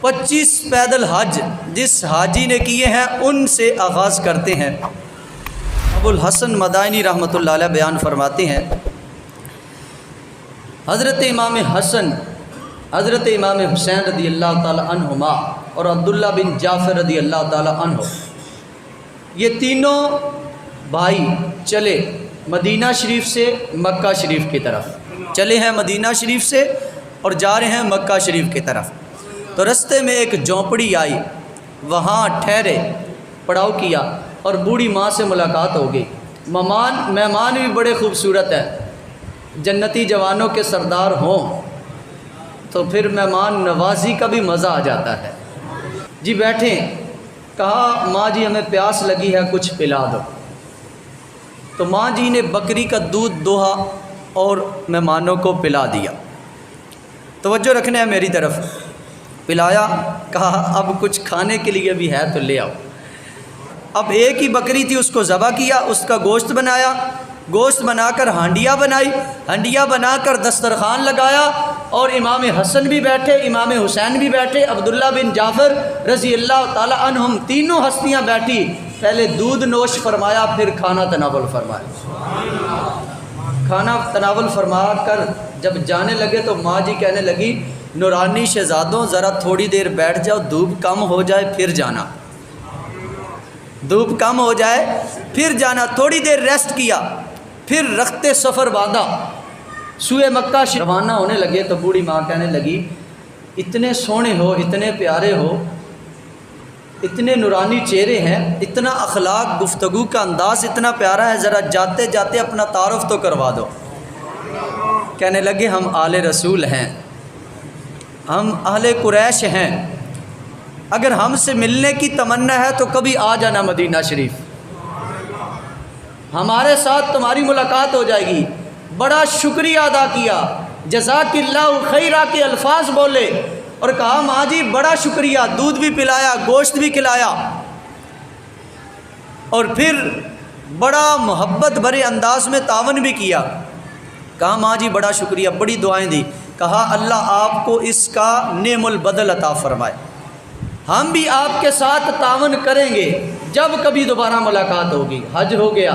25 پیدل حج جس حاجی نے کیے ہیں ان سے آغاز کرتے ہیں۔ ابو الحسن مدائنی رحمۃ اللہ علیہ بیان فرماتے ہیں، حضرت امام حسن، حضرت امام حسین رضی اللہ تعالی عنہما اور عبداللہ بن جعفر رضی اللہ تعالی عنہ، یہ تینوں بھائی چلے مدینہ شریف سے مکہ شریف کی طرف، چلے ہیں مدینہ شریف سے اور جا رہے ہیں مکہ شریف کی طرف۔ تو رستے میں ایک جھونپڑی آئی، وہاں ٹھہرے، پڑاؤ کیا اور بوڑھی ماں سے ملاقات ہو گئی۔ مہمان بھی بڑے خوبصورت ہیں، جنتی جوانوں کے سردار ہوں تو پھر مہمان نوازی کا بھی مزہ آ جاتا ہے۔ جی بیٹھیں، کہا ماں جی ہمیں پیاس لگی ہے، کچھ پلا دو۔ تو ماں جی نے بکری کا دودھ دوہا اور مہمانوں کو پلا دیا۔ توجہ رکھنا ہے میری طرف، پلایا، کہا اب کچھ کھانے کے لیے بھی ہے تو لے آؤ۔ اب ایک ہی بکری تھی، اس کو ذبح کیا، اس کا گوشت بنایا، گوشت بنا کر ہانڈیاں بنائی، ہانڈیاں بنا کر دسترخوان لگایا، اور امام حسن بھی بیٹھے، امام حسین بھی بیٹھے، عبداللہ بن جعفر رضی اللہ تعالی عنہم، تینوں ہستیاں بیٹھی۔ پہلے دودھ نوش فرمایا، پھر کھانا تناول فرمایا۔ کھانا تناول فرما کر جب جانے لگے تو ماں جی کہنے لگی، نورانی شہزادوں ذرا تھوڑی دیر بیٹھ جاؤ، دھوپ کم ہو جائے پھر جانا، دھوپ کم ہو جائے پھر جانا۔ تھوڑی دیر ریسٹ کیا، پھر رخت سفر باندھا، سوئے مکہ روانہ ہونے لگے تو بوڑھی ماں کہنے لگی، اتنے سونے ہو، اتنے پیارے ہو، اتنے نورانی چہرے ہیں، اتنا اخلاق، گفتگو کا انداز اتنا پیارا ہے، ذرا جاتے جاتے اپنا تعارف تو کروا دو۔ کہنے لگے ہم آل رسول ہیں، ہم اہل قریش ہیں، اگر ہم سے ملنے کی تمنا ہے تو کبھی آ جانا مدینہ شریف، ہمارے ساتھ تمہاری ملاقات ہو جائے گی۔ بڑا شکریہ ادا کیا، جزاک اللہ خیرہ کے الفاظ بولے اور کہا ماں جی بڑا شکریہ، دودھ بھی پلایا، گوشت بھی کھلایا، اور پھر بڑا محبت بھرے انداز میں تعاون بھی کیا۔ کہا ماں جی بڑا شکریہ، بڑی دعائیں دی۔ کہا اللہ آپ کو اس کا نعم البدل عطا فرمائے، ہم بھی آپ کے ساتھ تعاون کریں گے جب کبھی دوبارہ ملاقات ہوگی۔ حج ہو گیا،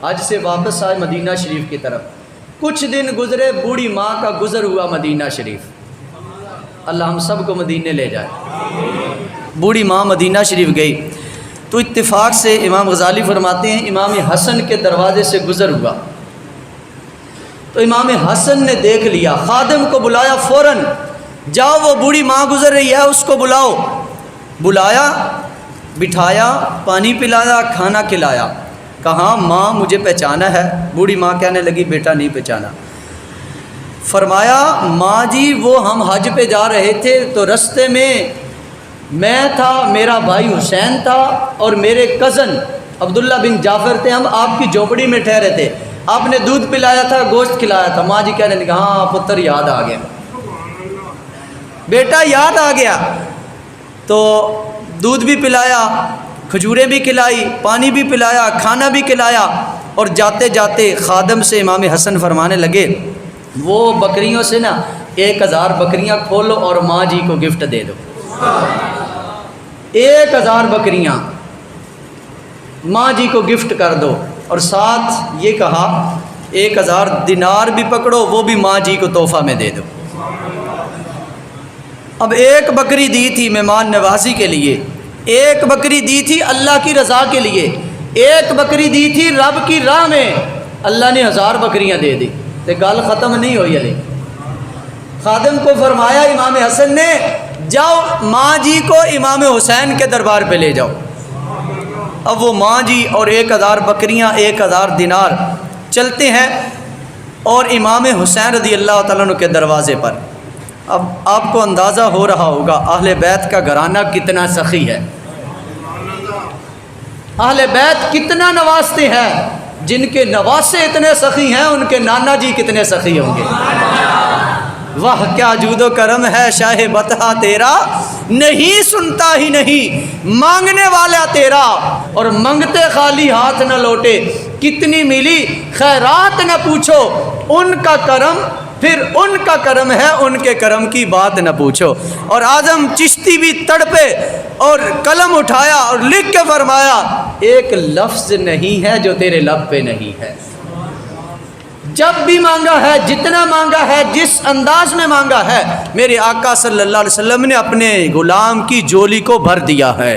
حج سے واپس آئے مدینہ شریف کی طرف، کچھ دن گزرے، بوڑھی ماں کا گزر ہوا مدینہ شریف۔ اللہ ہم سب کو مدینے لے جائے۔ بوڑھی ماں مدینہ شریف گئی تو اتفاق سے امام غزالی فرماتے ہیں امام حسن کے دروازے سے گزر ہوا تو امام حسن نے دیکھ لیا، خادم کو بلایا، فوراً جاؤ وہ بوڑھی ماں گزر رہی ہے اس کو بلاؤ۔ بلایا، بٹھایا، پانی پلایا، کھانا کھلایا۔ کہا ماں مجھے پہچانا ہے؟ بوڑھی ماں کہنے لگی بیٹا نہیں پہچانا۔ فرمایا ماں جی وہ ہم حج پہ جا رہے تھے تو رستے میں تھا، میرا بھائی حسین تھا اور میرے کزن عبداللہ بن جعفر تھے، ہم آپ کی جھونپڑی میں ٹھہرے تھے، آپ نے دودھ پلایا تھا، گوشت کھلایا تھا۔ ماں جی کہنے لگا ہاں پتر یاد آ گیا، بیٹا یاد آ گیا۔ تو دودھ بھی پلایا، کھجوریں بھی کھلائی، پانی بھی پلایا، کھانا بھی کھلایا، اور جاتے جاتے خادم سے امام حسن فرمانے لگے وہ بکریوں سے نا 1000 بکریاں کھولو اور ماں جی کو گفٹ دے دو۔ 1000 بکریاں ماں جی کو گفٹ کر دو، اور ساتھ یہ کہا 1000 دینار بھی پکڑو، وہ بھی ماں جی کو تحفہ میں دے دو۔ اب ایک بکری دی تھی مہمان نوازی کے لیے، ایک بکری دی تھی اللہ کی رضا کے لیے، ایک بکری دی تھی رب کی راہ میں، اللہ نے 1000 بکریاں دے دی۔ تو گل ختم نہیں ہوئی علی، خادم کو فرمایا امام حسن نے جاؤ ماں جی کو امام حسین کے دربار پہ لے جاؤ۔ اب وہ ماں جی اور 1000 بکریاں، 1000 دینار چلتے ہیں اور امام حسین رضی اللہ تعالیٰ عنہ کے دروازے پر۔ اب آپ کو اندازہ ہو رہا ہوگا اہل بیت کا گھرانہ کتنا سخی ہے، اہل بیت کتنا نوازتے ہیں، جن کے نواسے اتنے سخی ہیں ان کے نانا جی کتنے سخی ہوں گے۔ واہ کیا جود و کرم ہے شاہ بطحہ تیرا، نہیں سنتا ہی نہیں مانگنے والا تیرا، اور منگتے خالی ہاتھ نہ لوٹے، کتنی ملی خیرات نہ پوچھو، ان کا کرم پھر ان کا کرم ہے، ان کے کرم کی بات نہ پوچھو۔ اور اعظم چشتی بھی تڑپے اور قلم اٹھایا اور لکھ کے فرمایا ایک لفظ نہیں ہے جو تیرے لب پہ نہیں ہے۔ جب بھی مانگا ہے، جتنا مانگا ہے، جس انداز میں مانگا ہے، میرے آقا صلی اللہ علیہ وسلم نے اپنے غلام کی جولی کو بھر دیا ہے۔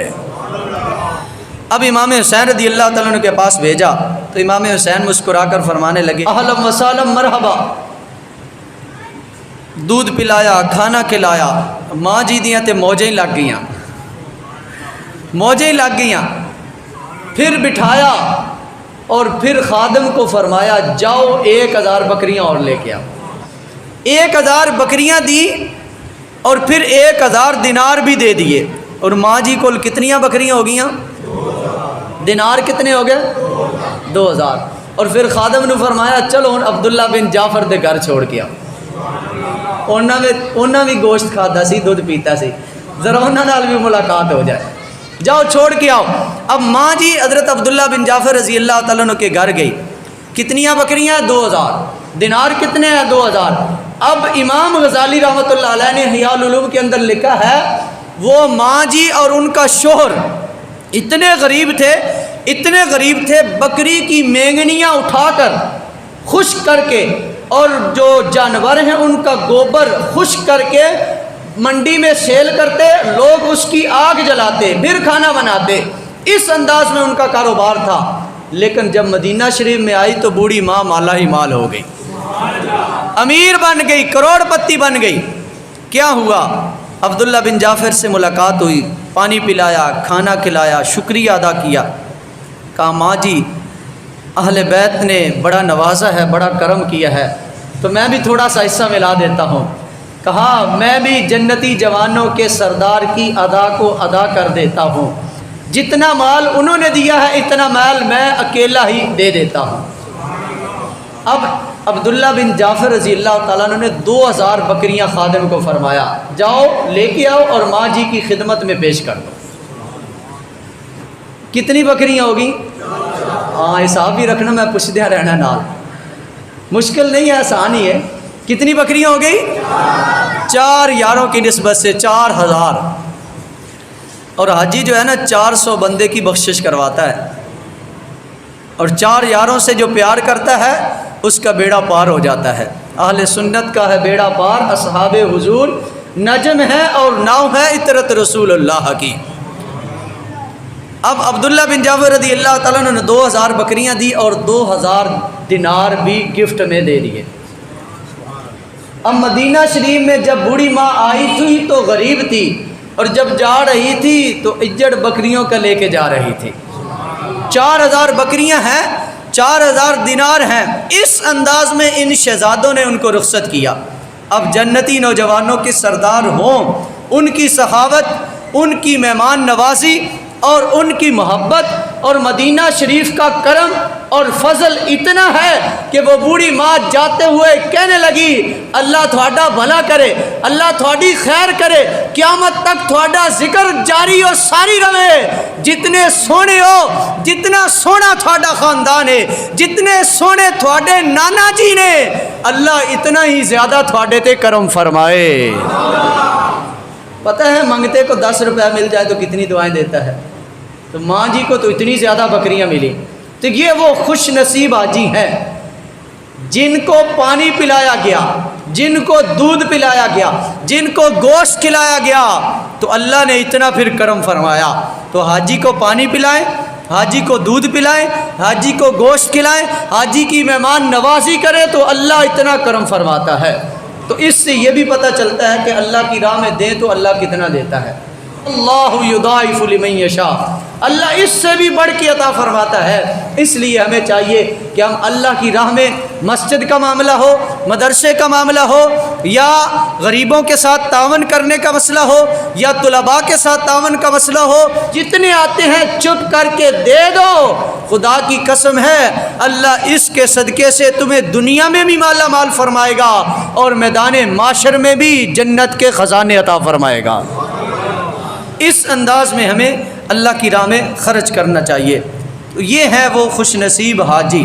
اب امام حسین رضی اللہ تعالیٰ عنہ کے پاس بھیجا تو امام حسین مسکرا کر فرمانے لگے اہلا و سہلا مرحبا۔ دودھ پلایا، کھانا کھلایا، ماں جی دیاں تے موجیں لگ گئیاں، موجیں لگ گئیاں۔ پھر بٹھایا اور پھر خادم کو فرمایا جاؤ 1000 بکریاں اور لے کے آؤ۔ 1000 بکریاں دی اور پھر 1000 دینار بھی دے دیے۔ اور ماں جی کو کتنیاں بکریاں ہو گئیاں؟ دینار کتنے ہو گئے؟ 2000۔ اور پھر خادم نے فرمایا چلو ہن عبداللہ بن جعفر دے گھر چھوڑ کے آؤ، انہاں بھی گوشت کھادا سی، دودھ پیتا سی، ذرا انہاں نال بھی ملاقات ہو جائے، جاؤ چھوڑ کے آؤ۔ اب ماں جی حضرت عبداللہ بن جعفر رضی اللہ تعالیٰ عنہ کے گھر گئی، کتنیاں بکریاں؟ 2000۔ دینار کتنے ہیں؟ 2000۔ اب امام غزالی رحمۃ اللہ علیہ نے احیاء العلوم کے اندر لکھا ہے وہ ماں جی اور ان کا شوہر اتنے غریب تھے، اتنے غریب تھے، بکری کی مینگنیاں اٹھا کر خشک کر کے اور جو جانور ہیں ان کا گوبر خشک کر کے منڈی میں سیل کرتے، لوگ اس کی آگ جلاتے، پھر کھانا بناتے، اس انداز میں ان کا کاروبار تھا۔ لیکن جب مدینہ شریف میں آئی تو بوڑھی ماں مالا ہی مال ہو گئی، امیر بن گئی، کروڑ پتی بن گئی۔ کیا ہوا؟ عبداللہ بن جعفر سے ملاقات ہوئی، پانی پلایا، کھانا کھلایا، شکریہ ادا کیا۔ کہا ماں جی اہل بیت نے بڑا نوازا ہے، بڑا کرم کیا ہے، تو میں بھی تھوڑا سا حصہ ملا دیتا ہوں۔ کہا میں بھی جنتی جوانوں کے سردار کی ادا کو ادا کر دیتا ہوں، جتنا مال انہوں نے دیا ہے اتنا مال میں اکیلا ہی دے دیتا ہوں۔ اب عبداللہ بن جعفر رضی اللہ تعالیٰ عنہ نے 2000 بکریاں خادم کو فرمایا جاؤ لے کے آؤ اور ماں جی کی خدمت میں پیش کر دو۔ کتنی بکریاں ہوگی؟ ہاں حساب بھی رکھنا، میں پوچھدیا رہنا نال، مشکل نہیں ہے، آسان ہی ہے۔ کتنی بکریاں ہو گئی؟ 4 یاروں کی نسبت سے 4000۔ اور حاجی جو ہے نا 400 بندے کی بخشش کرواتا ہے، اور 4 یاروں سے جو پیار کرتا ہے اس کا بیڑا پار ہو جاتا ہے۔ اہل سنت کا ہے بیڑا پار، اصحاب حضور نجم ہے اور ناؤ ہے اطرت رسول اللہ کی۔ اب عبداللہ بن جعفر رضی اللہ تعالیٰ عنہ نے 2000 بکریاں دی اور 2000 دینار بھی گفٹ میں دے دیے۔ اب مدینہ شریف میں جب بوڑھی ماں آئی تھی تو غریب تھی، اور جب جا رہی تھی تو اجڑ بکریوں کا لے کے جا رہی تھی۔ 4000 بکریاں ہیں، 4000 دینار ہیں، اس انداز میں ان شہزادوں نے ان کو رخصت کیا۔ اب جنتی نوجوانوں کے سردار ہوں، ان کی سخاوت، ان کی مہمان نوازی اور ان کی محبت اور مدینہ شریف کا کرم اور فضل اتنا ہے کہ وہ بوڑھی ماں جاتے ہوئے کہنے لگی اللہ تھوڑا بھلا کرے، اللہ تھوڑی خیر کرے، قیامت تک تھوڑا ذکر جاری اور ساری رہے، جتنے سونے ہو، جتنا سونا تھوڑا خاندان ہے، جتنے سونے تھوڑے نانا جی نے، اللہ اتنا ہی زیادہ تھوڑے تے کرم فرمائے۔ پتہ ہے منگتے کو 10 روپے مل جائے تو کتنی دعائیں دیتا ہے، تو ماں جی کو تو اتنی زیادہ بکریاں ملی۔ تو یہ وہ خوش نصیب حاجی ہیں جن کو پانی پلایا گیا، جن کو دودھ پلایا گیا، جن کو گوشت کھلایا گیا، تو اللہ نے اتنا پھر کرم فرمایا۔ تو حاجی کو پانی پلائیں، حاجی کو دودھ پلائیں، حاجی کو گوشت کھلائیں، حاجی کی مہمان نوازی کرے تو اللہ اتنا کرم فرماتا ہے۔ تو اس سے یہ بھی پتہ چلتا ہے کہ اللہ کی راہ میں دیں تو اللہ کتنا دیتا ہے۔ اللہ یضاعف لمن یشاء، اللہ اس سے بھی بڑھ کے عطا فرماتا ہے۔ اس لیے ہمیں چاہیے کہ ہم اللہ کی راہ میں مسجد کا معاملہ ہو، مدرسے کا معاملہ ہو، یا غریبوں کے ساتھ تعاون کرنے کا مسئلہ ہو، یا طلباء کے ساتھ تعاون کا مسئلہ ہو، جتنے آتے ہیں چپ کر کے دے دو۔ خدا کی قسم ہے اللہ اس کے صدقے سے تمہیں دنیا میں بھی مالا مال فرمائے گا اور میدان معاشر میں بھی جنت کے خزانے عطا فرمائے گا۔ اس انداز میں ہمیں اللہ کی راہ میں خرچ کرنا چاہیے۔ تو یہ ہے وہ خوش نصیب حاجی